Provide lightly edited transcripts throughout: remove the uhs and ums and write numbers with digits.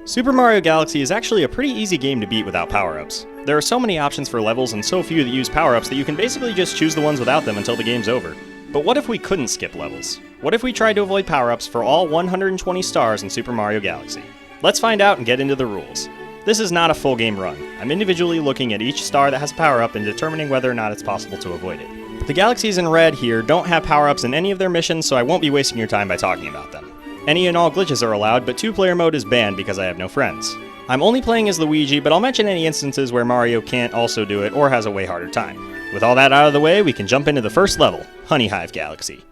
Super Mario Galaxy is actually a pretty easy game to beat without power-ups. There are so many options for levels and so few that use power-ups that you can basically just choose the ones without them until the game's over. But what if we couldn't skip levels? What if we tried to avoid power-ups for all 120 stars in Super Mario Galaxy? Let's find out and get into the rules. This is not a full game run. I'm individually looking at each star that has a power-up and determining whether or not it's possible to avoid it. The galaxies in red here don't have power-ups in any of their missions, so I won't be wasting your time by talking about them. Any and all glitches are allowed, but 2-player mode is banned because I have no friends. I'm only playing as Luigi, but I'll mention any instances where Mario can't also do it or has a way harder time. With all that out of the way, we can jump into the first level, Honeyhive Galaxy.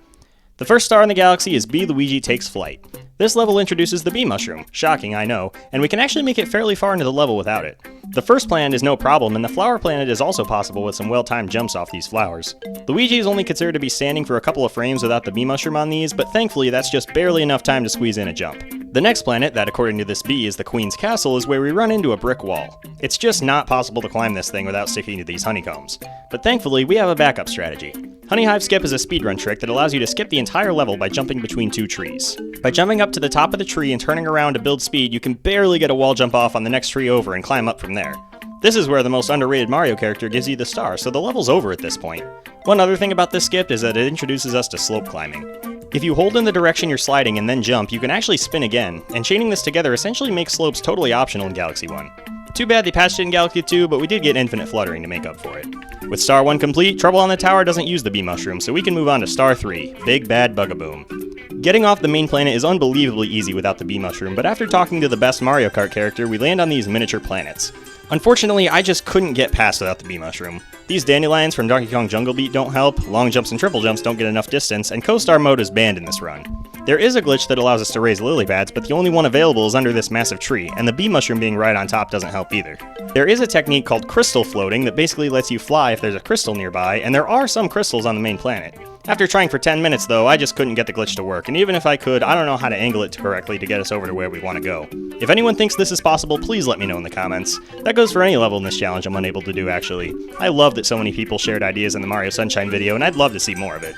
The first star in the galaxy is B. Luigi Takes Flight. This level introduces the bee mushroom, shocking I know, and we can actually make it fairly far into the level without it. The first planet is no problem, and the flower planet is also possible with some well-timed jumps off these flowers. Luigi is only considered to be standing for a couple of frames without the bee mushroom on these, but thankfully that's just barely enough time to squeeze in a jump. The next planet, that according to this bee is the Queen's Castle, is where we run into a brick wall. It's just not possible to climb this thing without sticking to these honeycombs. But thankfully, we have a backup strategy. Honeyhive Skip is a speedrun trick that allows you to skip the entire level by jumping between two trees. By jumping up to the top of the tree and turning around to build speed, you can barely get a wall jump off on the next tree over and climb up from there. This is where the most underrated Mario character gives you the star, so the level's over at this point. One other thing about this skip is that it introduces us to slope climbing. If you hold in the direction you're sliding and then jump, you can actually spin again, and chaining this together essentially makes slopes totally optional in Galaxy 1. Too bad they patched it in Galaxy 2, but we did get infinite fluttering to make up for it. With Star 1 complete, Trouble on the Tower doesn't use the bee mushroom, so we can move on to Star 3, Big Bad Bugaboom. Getting off the main planet is unbelievably easy without the bee mushroom, but after talking to the best Mario Kart character, we land on these miniature planets. Unfortunately, I just couldn't get past without the bee mushroom. These dandelions from Donkey Kong Jungle Beat don't help, long jumps and triple jumps don't get enough distance, and co-star mode is banned in this run. There is a glitch that allows us to raise lily pads, but the only one available is under this massive tree, and the bee mushroom being right on top doesn't help either. There is a technique called crystal floating that basically lets you fly if there's a crystal nearby, and there are some crystals on the main planet. After trying for 10 minutes though, I just couldn't get the glitch to work, and even if I could, I don't know how to angle it correctly to get us over to where we want to go. If anyone thinks this is possible, please let me know in the comments. That goes for any level in this challenge I'm unable to do actually. I love that so many people shared ideas in the Mario Sunshine video, and I'd love to see more of it.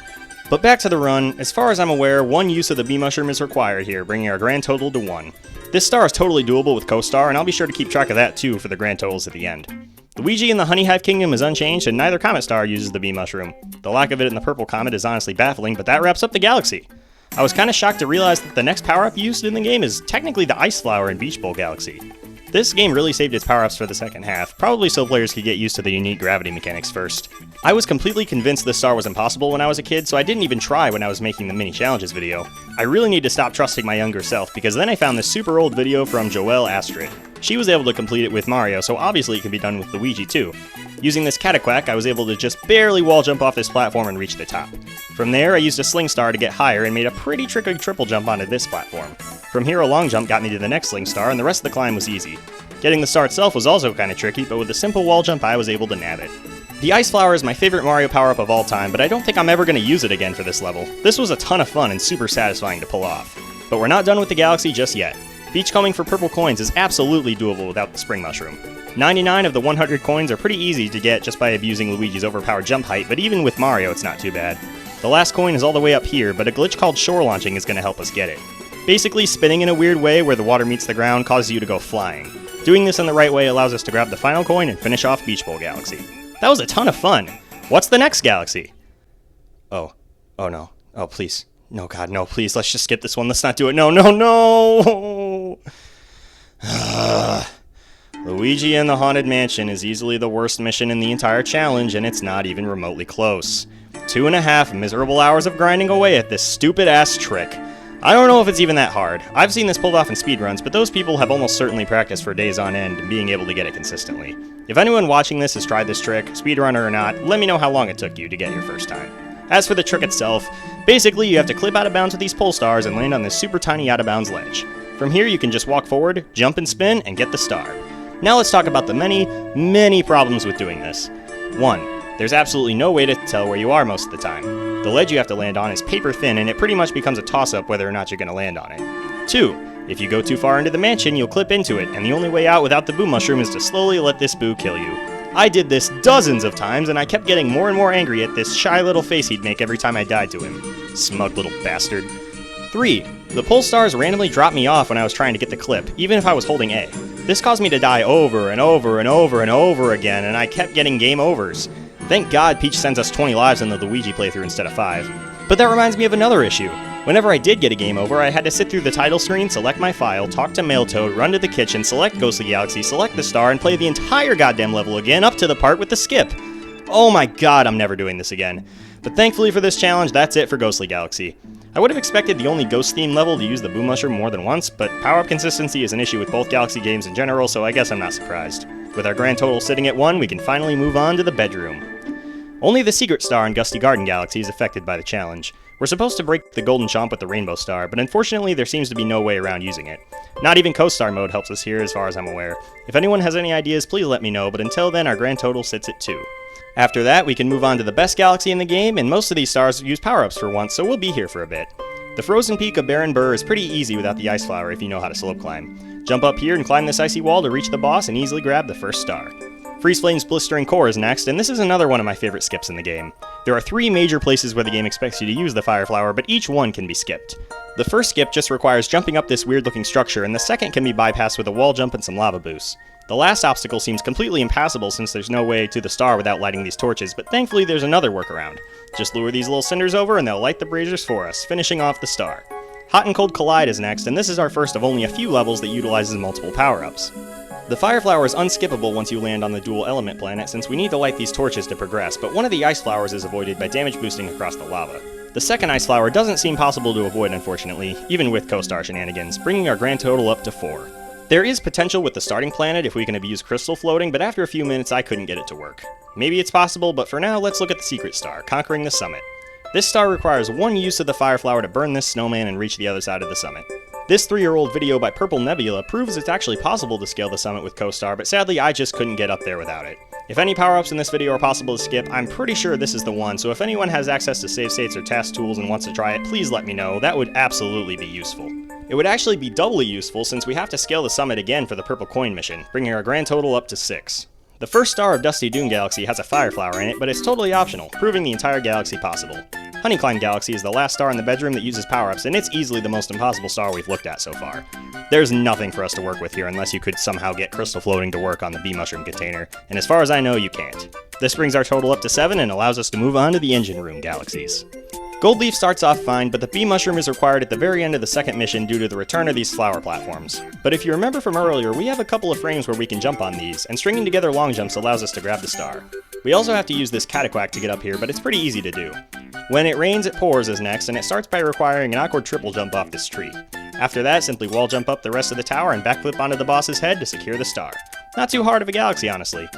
But back to the run, as far as I'm aware, one use of the bee mushroom is required here, bringing our grand total to 1. This star is totally doable with co-star, and I'll be sure to keep track of that too for the grand totals at the end. Luigi in the Honeyhive Kingdom is unchanged, and neither Comet Star uses the bee mushroom. The lack of it in the Purple Comet is honestly baffling, but that wraps up the galaxy. I was kinda shocked to realize that the next power-up used in the game is technically the Ice Flower in Beach Bowl Galaxy. This game really saved its power-ups for the second half, probably so players could get used to the unique gravity mechanics first. I was completely convinced this star was impossible when I was a kid, so I didn't even try when I was making the mini challenges video. I really need to stop trusting my younger self, because then I found this super old video from Joselle Astrid. She was able to complete it with Mario, so obviously it can be done with Luigi too. Using this cataquack, I was able to just barely wall jump off this platform and reach the top. From there, I used a sling star to get higher and made a pretty tricky triple jump onto this platform. From here, a long jump got me to the next sling star, and the rest of the climb was easy. Getting the star itself was also kinda tricky, but with a simple wall jump, I was able to nab it. The Ice Flower is my favorite Mario power-up of all time, but I don't think I'm ever going to use it again for this level. This was a ton of fun and super satisfying to pull off. But we're not done with the galaxy just yet. Beachcombing for purple coins is absolutely doable without the Spring Mushroom. 99 of the 100 coins are pretty easy to get just by abusing Luigi's overpowered jump height, but even with Mario it's not too bad. The last coin is all the way up here, but a glitch called shore launching is going to help us get it. Basically, spinning in a weird way where the water meets the ground causes you to go flying. Doing this in the right way allows us to grab the final coin and finish off Beach Bowl Galaxy. That was a ton of fun! What's the next galaxy? Oh no. Oh, please. No, God, no, please, let's just skip this one. Let's not do it. No! Luigi and the Haunted Mansion is easily the worst mission in the entire challenge, and it's not even remotely close. 2.5 miserable hours of grinding away at this stupid-ass trick. I don't know if it's even that hard. I've seen this pulled off in speedruns, but those people have almost certainly practiced for days on end, being able to get it consistently. If anyone watching this has tried this trick, speedrunner or not, let me know how long it took you to get your first time. As for the trick itself, basically you have to clip out of bounds with these pole stars and land on this super tiny out of bounds ledge. From here you can just walk forward, jump and spin, and get the star. Now let's talk about the many problems with doing this. 1. There's absolutely no way to tell where you are most of the time. The ledge you have to land on is paper thin, and it pretty much becomes a toss-up whether or not you're going to land on it. 2. If you go too far into the mansion, you'll clip into it, and the only way out without the boo mushroom is to slowly let this boo kill you. I did this dozens of times, and I kept getting more and more angry at this shy little face he'd make every time I died to him. Smug little bastard. 3. The pull stars randomly dropped me off when I was trying to get the clip, even if I was holding A. This caused me to die over and over and over and over again, and I kept getting game overs. Thank God Peach sends us 20 lives in the Luigi playthrough instead of 5. But that reminds me of another issue. Whenever I did get a game over, I had to sit through the title screen, select my file, talk to Mailtoad, run to the kitchen, select Ghostly Galaxy, select the star, and play the entire goddamn level again up to the part with the skip. Oh my god, I'm never doing this again. But thankfully for this challenge, that's it for Ghostly Galaxy. I would have expected the only ghost-themed level to use the Boom Mushroom more than once, but power-up consistency is an issue with both Galaxy games in general, so I guess I'm not surprised. With our grand total sitting at 1, we can finally move on to the bedroom. Only the Secret Star in Gusty Garden Galaxy is affected by the challenge. We're supposed to break the Golden Chomp with the Rainbow Star, but unfortunately there seems to be no way around using it. Not even Co-Star mode helps us here as far as I'm aware. If anyone has any ideas, please let me know, but until then our grand total sits at 2. After that, we can move on to the best galaxy in the game, and most of these stars use power-ups for once, so we'll be here for a bit. The frozen peak of Baron Burr is pretty easy without the ice flower if you know how to slope climb. Jump up here and climb this icy wall to reach the boss and easily grab the first star. Freezeflame's Blistering Core is next, and this is another one of my favorite skips in the game. There are 3 major places where the game expects you to use the fire flower, but each one can be skipped. The first skip just requires jumping up this weird looking structure, and the second can be bypassed with a wall jump and some lava boosts. The last obstacle seems completely impassable since there's no way to the star without lighting these torches, but thankfully there's another workaround. Just lure these little cinders over and they'll light the braziers for us, finishing off the star. Hot and Cold Collide is next, and this is our first of only a few levels that utilizes multiple power-ups. The fire flower is unskippable once you land on the dual element planet since we need to light these torches to progress, but one of the ice flowers is avoided by damage boosting across the lava. The second ice flower doesn't seem possible to avoid unfortunately, even with co-star shenanigans, bringing our grand total up to 4. There is potential with the starting planet if we can abuse crystal floating, but after a few minutes I couldn't get it to work. Maybe it's possible, but for now let's look at the secret star, conquering the summit. This star requires one use of the fire flower to burn this snowman and reach the other side of the summit. This 3-year-old video by PurpleNebula proves it's actually possible to scale the summit with co-star, but sadly I just couldn't get up there without it. If any power-ups in this video are possible to skip, I'm pretty sure this is the one, so if anyone has access to save states or task tools and wants to try it, please let me know. That would absolutely be useful. It would actually be doubly useful since we have to scale the summit again for the purple coin mission, bringing our grand total up to 6. The first star of Dusty Dune Galaxy has a fire flower in it, but it's totally optional, proving the entire galaxy possible. Honeyhive Galaxy is the last star in the bedroom that uses power-ups, and it's easily the most impossible star we've looked at so far. There's nothing for us to work with here unless you could somehow get crystal floating to work on the bee mushroom container, and as far as I know, you can't. This brings our total up to 7 and allows us to move on to the engine room galaxies. Gold Leaf starts off fine, but the bee mushroom is required at the very end of the second mission due to the return of these flower platforms. But if you remember from earlier, we have a couple of frames where we can jump on these, and stringing together long jumps allows us to grab the star. We also have to use this cataquack to get up here, but it's pretty easy to do. When it rains, it pours is next, and it starts by requiring an awkward triple jump off this tree. After that, simply wall jump up the rest of the tower and backflip onto the boss's head to secure the star. Not too hard of a galaxy, honestly.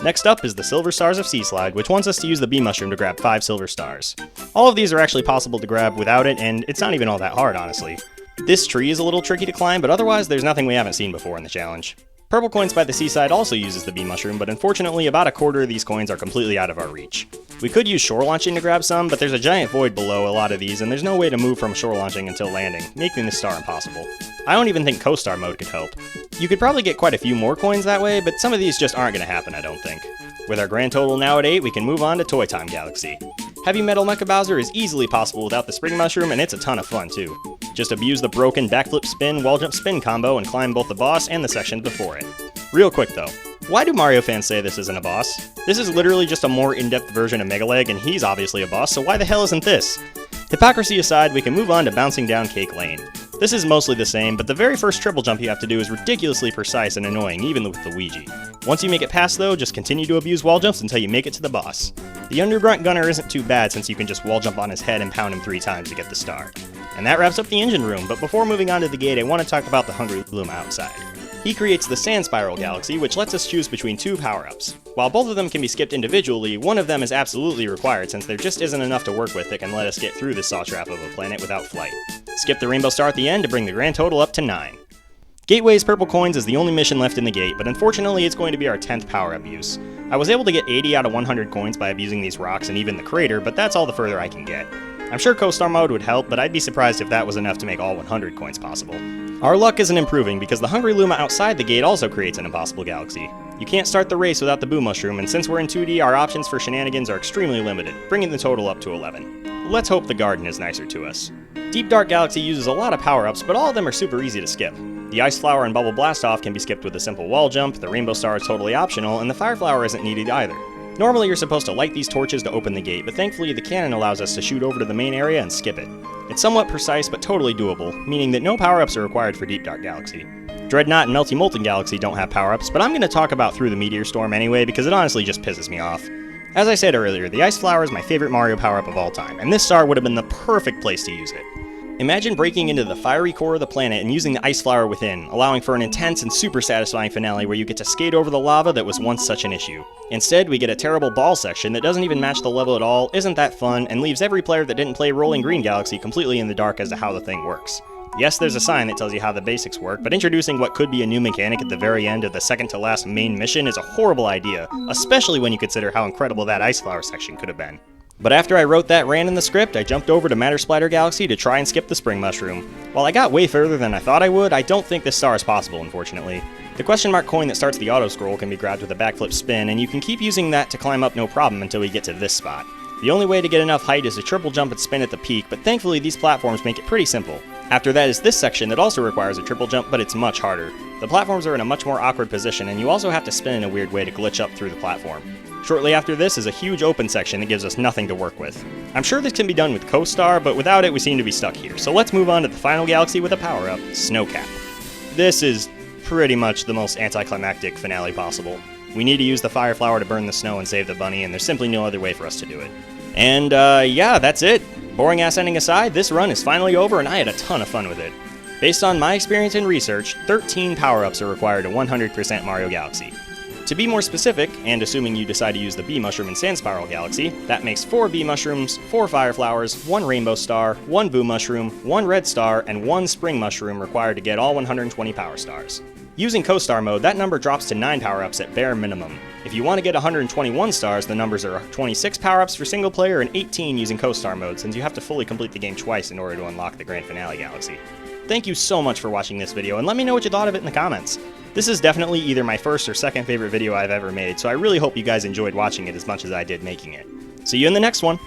Next up is the Silver Stars of Sea Slide, which wants us to use the bee mushroom to grab 5 silver stars. All of these are actually possible to grab without it, and it's not even all that hard, honestly. This tree is a little tricky to climb, but otherwise there's nothing we haven't seen before in the challenge. Purple Coins by the Seaside also uses the bee mushroom, but unfortunately about a quarter of these coins are completely out of our reach. We could use shore launching to grab some, but there's a giant void below a lot of these, and there's no way to move from shore launching until landing, making the star impossible. I don't even think co-star mode could help. You could probably get quite a few more coins that way, but some of these just aren't going to happen, I don't think. With our grand total now at 8, we can move on to Toy Time Galaxy. Heavy Metal Mecha Bowser is easily possible without the Spring Mushroom, and it's a ton of fun too. Just abuse the broken backflip spin, wall jump spin combo and climb both the boss and the section before it. Real quick though, why do Mario fans say this isn't a boss? This is literally just a more in-depth version of Mega Leg, and he's obviously a boss, so why the hell isn't this? Hypocrisy aside, we can move on to Bouncing Down Cake Lane. This is mostly the same, but the very first triple jump you have to do is ridiculously precise and annoying, even with Luigi. Once you make it past though, just continue to abuse wall jumps until you make it to the boss. The Undergrunt Gunner isn't too bad since you can just wall jump on his head and pound him 3 times to get the star. And that wraps up the engine room, but before moving on to the gate, I want to talk about the Hungry Luma outside. He creates the Sand Spiral Galaxy, which lets us choose between 2 power-ups. While both of them can be skipped individually, one of them is absolutely required since there just isn't enough to work with that can let us get through this saw trap of a planet without flight. Skip the Rainbow Star at the end to bring the grand total up to 9. Gateway's Purple Coins is the only mission left in the gate, but unfortunately it's going to be our 10th power-up use. I was able to get 80 out of 100 coins by abusing these rocks and even the crater, but that's all the further I can get. I'm sure co-star mode would help, but I'd be surprised if that was enough to make all 100 coins possible. Our luck isn't improving because the Hungry Luma outside the gate also creates an impossible galaxy. You can't start the race without the Boo Mushroom, and since we're in 2D, our options for shenanigans are extremely limited, bringing the total up to 11. Let's hope the garden is nicer to us. Deep Dark Galaxy uses a lot of power-ups, but all of them are super easy to skip. The Ice Flower and Bubble Blast-Off can be skipped with a simple wall jump, the Rainbow Star is totally optional, and the Fire Flower isn't needed either. Normally you're supposed to light these torches to open the gate, but thankfully the cannon allows us to shoot over to the main area and skip it. It's somewhat precise, but totally doable, meaning that no power-ups are required for Deep Dark Galaxy. Dreadnought and Melty Molten Galaxy don't have power-ups, but I'm going to talk about Through the Meteor Storm anyway because it honestly just pisses me off. As I said earlier, the Ice Flower is my favorite Mario power-up of all time, and this star would have been the perfect place to use it. Imagine breaking into the fiery core of the planet and using the Ice Flower within, allowing for an intense and super satisfying finale where you get to skate over the lava that was once such an issue. Instead, we get a terrible ball section that doesn't even match the level at all, isn't that fun, and leaves every player that didn't play Rolling Green Galaxy completely in the dark as to how the thing works. Yes, there's a sign that tells you how the basics work, but introducing what could be a new mechanic at the very end of the second-to-last main mission is a horrible idea, especially when you consider how incredible that Ice Flower section could have been. But after I wrote that rant in the script, I jumped over to Matter Splatter Galaxy to try and skip the Spring Mushroom. While I got way further than I thought I would, I don't think this star is possible, unfortunately. The question mark coin that starts the auto-scroll can be grabbed with a backflip spin, and you can keep using that to climb up no problem until we get to this spot. The only way to get enough height is to triple jump and spin at the peak, but thankfully these platforms make it pretty simple. After that is this section that also requires a triple jump, but it's much harder. The platforms are in a much more awkward position, and you also have to spin in a weird way to glitch up through the platform. Shortly after this is a huge open section that gives us nothing to work with. I'm sure this can be done with Co-Star, but without it we seem to be stuck here, so let's move on to the final galaxy with a power-up, Snowcap. This is pretty much the most anticlimactic finale possible. We need to use the Fire Flower to burn the snow and save the bunny, and there's simply no other way for us to do it. And yeah, that's it. Boring ass ending aside, this run is finally over and I had a ton of fun with it. Based on my experience and research, 13 power-ups are required to 100% Mario Galaxy. To be more specific, and assuming you decide to use the Bee Mushroom in Sand Spiral Galaxy, that makes 4 Bee Mushrooms, 4 Fire Flowers, 1 Rainbow Star, 1 Boo Mushroom, 1 Red Star, and 1 Spring Mushroom required to get all 120 Power Stars. Using Co-Star mode, that number drops to 9 power-ups at bare minimum. If you want to get 121 stars, the numbers are 26 power-ups for single player and 18 using Co-Star mode, since you have to fully complete the game twice in order to unlock the Grand Finale Galaxy. Thank you so much for watching this video, and let me know what you thought of it in the comments. This is definitely either my first or second favorite video I've ever made, so I really hope you guys enjoyed watching it as much as I did making it. See you in the next one!